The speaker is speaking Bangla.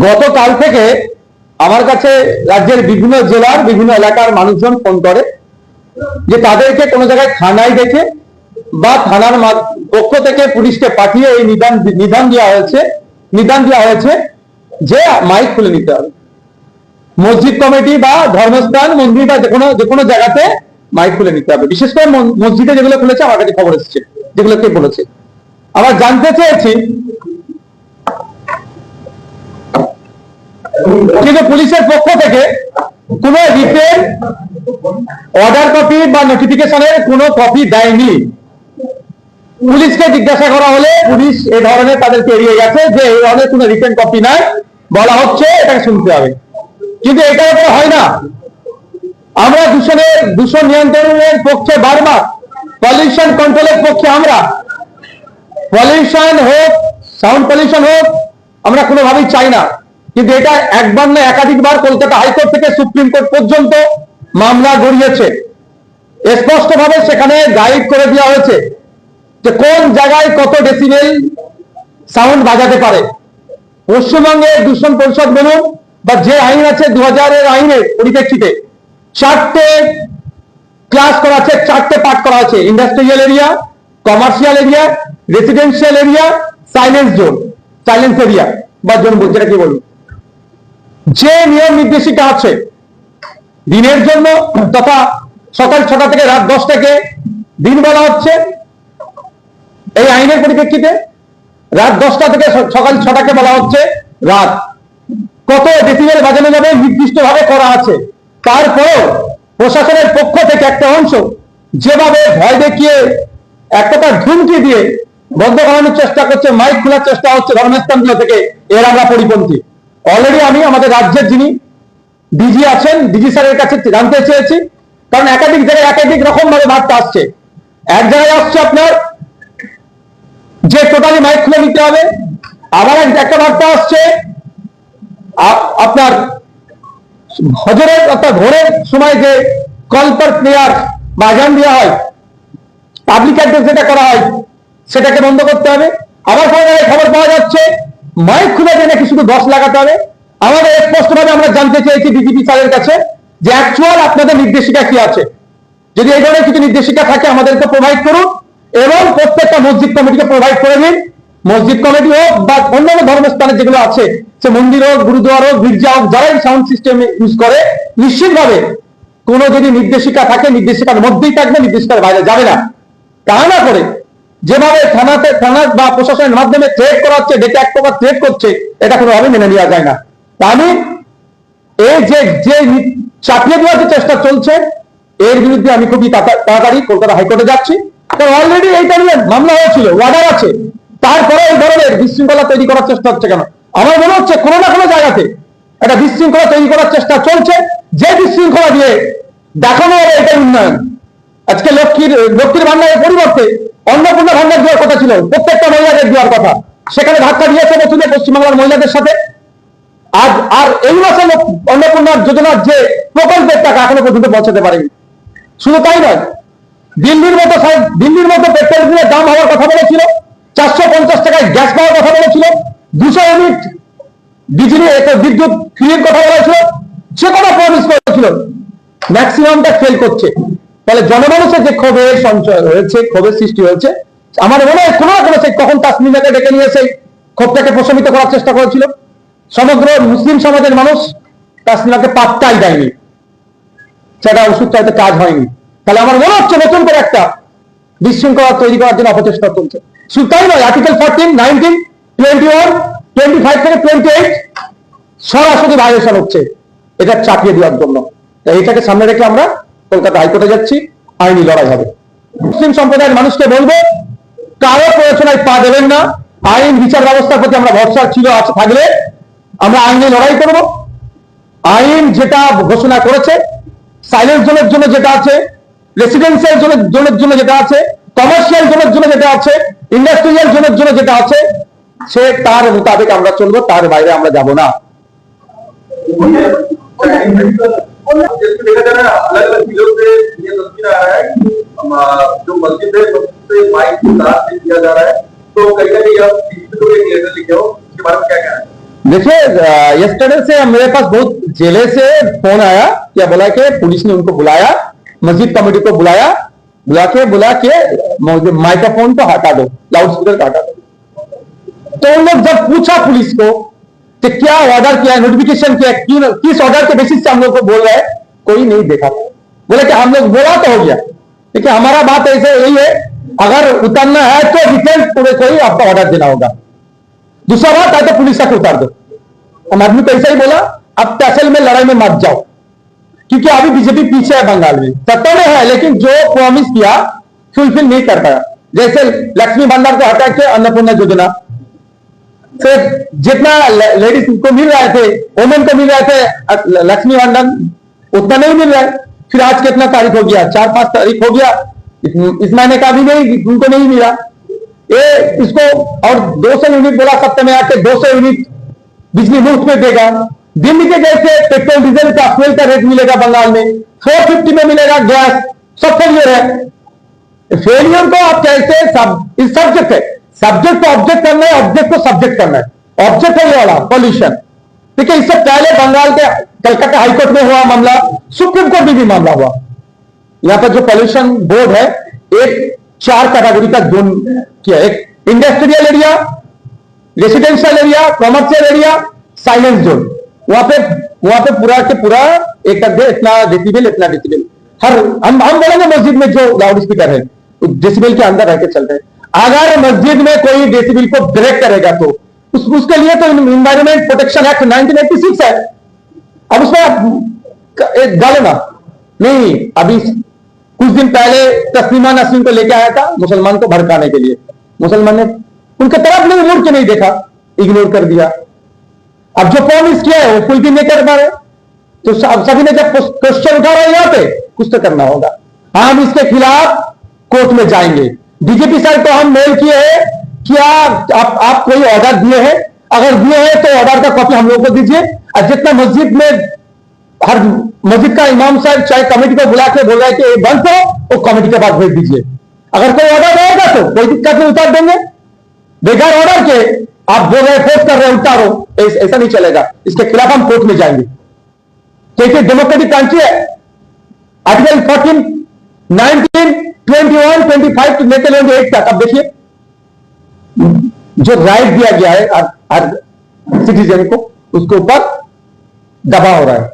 গতকাল থেকে আমার কাছে রাজ্যের বিভিন্ন জেলার বিভিন্ন এলাকার মানুষজন ফোন করে যে তাদেরকে কোনো জায়গায় থানায় দেখে বা থানার পক্ষ থেকে পুলিশকে পাঠিয়ে এই নিদান দেওয়া হয়েছে যে মাইক খুলে নিতে হবে। মসজিদ কমিটি বা ধর্মস্থান মন্দির বা যে কোনো জায়গাতে মাইক খুলে নিতে হবে। বিশেষ করে মসজিদে যেগুলো খুলেছে আমার কাছে খবর এসেছে, যেগুলো কে বলেছে। আমরা জানতে চেয়েছি কিন্তু পুলিশের পক্ষ থেকে কোন রিটেন অর্ডার কপি বা নোটিফিকেশনের কোন কপি দেয়নি। পুলিশকে জিজ্ঞাসা করা হলে পুলিশ এই ধরনের তাদেরকে এড়িয়ে গেছে যে এই ধরনের কোন রিটেন কপি নাই, বলা হচ্ছে এটাকে শুনতে হবে। কিন্তু এটা হয় না। আমরা দূষণ নিয়ন্ত্রণের পক্ষে বারবার, পলিউশন কন্ট্রোলের পক্ষে আমরা, পলিউশন হোক, সাউন্ড পলিউশন হোক, আমরা কোনোভাবেই চাই না। কিন্তু এটা একবার না একাধিকবার কলকাতা হাইকোর্ট থেকে সুপ্রিম কোর্ট পর্যন্ত মামলা গড়িয়েছে। স্পষ্টভাবে সেখানে গাইড করে দেওয়া হয়েছে যে কোন জায়গায় কত ডেসিবেল সাউন্ড বাজাতে পারে। পশ্চিমবঙ্গের দূষণ পরিষদ বলুন বা যে আইন আছে 2000-এর আইনের পরিপ্রেক্ষিতে 4টে ক্লাস করা আছে, 4টে পার্ট করা আছে: industrial area, commercial area, residential area, silence area বা জোন, যেটা কি বলুন। যে নিয়ম নির্দেশিকা আছে দিনের জন্য তথা সকাল 6টা থেকে রাত 10টাকে দিন বলা হচ্ছে এই আইনের পরিপ্রেক্ষিতে, রাত 10টা থেকে সকাল 6টাকে বলা হচ্ছে রাত। কত ডেসিবেল বাজানো যাবে নির্দিষ্টভাবে করা আছে। তারপরেও প্রশাসনের পক্ষ থেকে একটা অংশ যেভাবে ভয় দেখিয়ে একটা ধুমকি দিয়ে বন্ধ করানোর চেষ্টা করছে, মাইক খোলার চেষ্টা হচ্ছে ধর্মস্থানগুলো থেকে, এর আমরা পরিপন্থী। অলরেডি আমি আমাদের রাজ্যের যিনি ডিজি আছেন, ডিজি স্যারের কাছে জানতে চেয়েছি, কারণ একাধিক জায়গায় একাধিক রকম ভাবে বার্তা আসছে। এক জায়গায় আসছে আপনার যে টোটালি মাইক খুলে নিতে হবে, আবার একটা বার্তা আসছে আপনার হজরের অর্থাৎ ভোরের সময় যে কল ফর প্রেয়ার বা আজান দেওয়া হয়, পাবলিক অ্যাড্রেস যেটা করা হয় সেটাকে বন্ধ করতে হবে। আবার খবর পাওয়া যাচ্ছে মাইক খুলে দিয়ে নাকি শুধু 10 লাগাতে হবে। আমাদের স্পষ্টভাবে আমরা জানতে চেয়েছি ডিজিপি স্যারের কাছে যে অ্যাকচুয়াল আপনাদের নির্দেশিকা কি আছে। যদি এই ধরনের কিছু নির্দেশিকা থাকে আমাদেরকে প্রোভাইড করুন এবং প্রত্যেকটা মসজিদ কমিটিকে প্রোভাইড করে দিন। মসজিদ কমিটি হোক বা অন্যান্য ধর্মস্থানে যেগুলো আছে, সে মন্দির হোক, গুরুদুয়ার হোক, গির্জা হোক, যারাই সাউন্ড সিস্টেম ইউজ করে, নিশ্চিতভাবে কোনো যদি নির্দেশিকা থাকে নির্দেশিকার মধ্যেই থাকবে, নির্দেশিকার বাইরে যাবে না। তা না করে যেভাবে থানা বা প্রশাসনের মাধ্যমে থ্রেট করা হচ্ছে, ডেকে এক প্রকার থ্রেট করছে, এটা কোনোভাবে মেনে নেওয়া যায় না। আমি এই যে চাপিয়ে দেওয়ার যে চেষ্টা চলছে এর বিরুদ্ধে আমি খুবই তাড়াতাড়ি কলকাতা হাইকোর্টে যাচ্ছি। কারণ অলরেডি এইটা নিয়ে মামলা হয়েছিল, অর্ডার আছে, তারপরে এই ধরনের বিশৃঙ্খলা তৈরি করার চেষ্টা হচ্ছে কেন? আমার মনে হচ্ছে কোনো না কোনো জায়গাতে একটা বিশৃঙ্খলা তৈরি করার চেষ্টা চলছে, যে বিশৃঙ্খলা দিয়ে দেখানো হবে এটা উন্নয়ন। আজকে লক্ষ্মীর ভান্ডারের পরিবর্তে অন্নপূর্ণা ভান্ডার দেওয়ার কথা ছিল, প্রত্যেকটা মহিলাদের দেওয়ার কথা, সেখানে ধাক্কা দিয়েছে বছরে পশ্চিমবাংলার মহিলাদের সাথে। আর এই মাসে অন্নপূর্ণা যোজনার যে প্রকল্পের টাকা এখনো পর্যন্ত পৌঁছাতে পারেনি। শুধু তাই নয়, দিল্লির মতো পেট্রোল ডিজেলের দাম হওয়ার কথা বলেছিল, 450 টাকায় গ্যাস পাওয়ার কথা বলেছিল, 200 ইউনিট বিদ্যুৎ ফ্রির কথা বলেছিল, সে কথা প্রমিস করেছিল, ম্যাক্সিমামটা ফেল করছে। তাহলে জনমানুষের যে ক্ষোভের সঞ্চয় হয়েছে, ক্ষোভের সৃষ্টি হয়েছে, আমার মনে হয় কোনো না কোনো কখন তাসমিনাকে ডেকে নিয়ে এসে ক্ষোভটাকে প্রশমিত করার চেষ্টা করেছিল। সমগ্র মুসলিম সমাজের মানুষ তাসমিনাকে পাত্তাই দেয়নি, সেটা ওষুধ চাইতে কাজ হয়নি। তাহলে আমার মনে হচ্ছে নতুন করে একটা বিশৃঙ্খলা তৈরি করার জন্য অপচেষ্টা চলছে। শুধু তাই নয়, আর্টিকেল 14, 19, 21, 25 থেকে 28 সরাসরি ভায়োলেশন হচ্ছে, এটা চাপিয়ে দেওয়ার জন্য। এইটাকে সামনে রেখে আমরা কলকাতা হাইকোর্টে যাচ্ছি, আইনি লড়াই হবে। মুসলিম সম্প্রদায়ের মানুষকে বলবো, কারো প্ররোচনায় পা দেবেন না। আইন বিচার ব্যবস্থার প্রতি আমরা ভরসা থাকলে আমরা আইনি লড়াই করব। আইন যেটা ঘোষণা করেছে, সাইলেন্স জোনের জন্য যেটা আছে, রেসিডেন্সিয়াল জোনের জন্য যেটা আছে, কমার্শিয়াল জোনের জন্য যেটা আছে, ইন্ডাস্ট্রিয়াল জোনের জন্য যেটা আছে, সে তার মোতাবেক আমরা চলবো, তার বাইরে আমরা যাব না। देखा जा रहा है अलग अलग जिलों से ये तस्वीर आ रहा है जो मस्जिद है उससे माइक के साथ दिया जा रहा है, तो कहीं ना कहीं आप लेटर लिखे हो, इसके बारे में क्या कहना है? देखिए, यस्टरडे से मेरे पास बहुत जिले से फोन आया, क्या बोला कि पुलिस ने उनको बुलाया, मस्जिद कमेटी को बुला के माइक्रोफोन को हटा दो, लाउड स्पीकर को हटा दो। तो उन लोग जब पूछा पुलिस को कि क्या ऑर्डर किया है, नोटिफिकेशन किया है, किस ऑर्डर के बेसिस से हम लोग को बोल रहे हैं, कोई नहीं देखा। बोले कि हम लोग बोला तो हो गया, लेकिन हमारा बात ऐसे यही है, अगर उतरना है तो डिफेंस पुलिस को ही आपका ऑर्डर देना होगा। दूसरा बात है तो पुलिस तक उतार दो। हम आदमी को ऐसा ही बोला, अब तहसील में लड़ाई में मत जाओ, क्योंकि अभी बीजेपी पीछे है, बंगाल में सत्ता में है, लेकिन जो प्रॉमिस किया फुलफिल नहीं कर पाया। जैसे लक्ष्मी भंडार को हटा के अन्नपूर्णा योजना से जितना लेडीज को मिल रहे थे, वुमेन को मिल रहे थे लक्ष्मी भंडार, उतना नहीं मिल रहा है। फिर आज कितना तारीख हो गया, 4-5 तारीख हो गया, इस महीने का भी नहीं, उनको नहीं मिला ये इसको। और 200 यूनिट बोला सत्ता में आके 200 यूनिट बिजली मुफ्त में देगा। दिल्ली के जैसे पेट्रोल डीजल का फ्यूल का रेट मिलेगा बंगाल में, 450 में मिलेगा गैस, सब फेलियर है। फेलियर को आप कैसे इस सब्जेक्ट है, सब्जेक्ट को ऑब्जेक्ट करना है, ऑब्जेक्ट को सब्जेक्ट करना है। ऑब्जेक्ट है ये वाला पॉल्यूशन। देखिए, इससे पहले बंगाल के कलकत्ता हाईकोर्ट में हुआ मामला, सुप्रीम कोर्ट में भी मामला हुआ। यहां पर जो पॉल्यूशन बोर्ड है, एक 4 कैटेगरी का जोन किया, एक industrial area, residential area, commercial area, silence zone. वहां पे पूरा के पूरा एक कर दे, इतना डेसिबल इतना डेसिबल। हर हम बोलेंगे मस्जिद में जो लाउड स्पीकर है डेसिबल के अंदर रह के चलते हैं। अगर मस्जिद में कोई डेसिबल को ब्रेक करेगा तो उसके लिए तो इन्वायरमेंट प्रोटेक्शन एक्ट 1986 है। अब उसमें एक डालेगा नहीं। अभी कुछ दिन पहले तस्लीमा नसरीन को लेके आया था मुसलमान को भड़काने के लिए, मुसलमान ने उनके तरफ नहीं मुड़ के नहीं देखा, इग्नोर कर दिया। अब जो प्रॉमिस किया है वो फुलफिल नहीं कर पा रहे, तो सभी ने जब क्वेश्चन उठा रहे यहाँ पे, कुछ तो करना होगा। हम इसके खिलाफ कोर्ट में जाएंगे। बीजेपी साइड को हम मेल किए हैं, क्या आप कोई ऑर्डर दिए हैं? अगर दिए हैं तो ऑर्डर का कॉपी हम लोगों को दीजिए। और जितना मस्जिद में हर मस्जिद का इमाम साहब चाहे कमेटी को बुला के बोल रहा है कि बंद करो, वो कमेटी के बाद भेज दीजिए। अगर कोई ऑर्डर रहेगा तो कोई दिक्कत नहीं, उतार देंगे। बेकार ऑर्डर के आप बोल रहे फोर्स कर रहे हैं उतारो, ऐसा नहीं चलेगा। इसके खिलाफ हम कोर्ट में जाएंगे। क्योंकि डेमोक्रेटिक कंट्री है। आर्टिकल 14, 19, 21, 25 लेकर 28 तक अब देखिए जो राइट दिया गया है हर सिटीजन को, उसके ऊपर दबाव हो रहा है।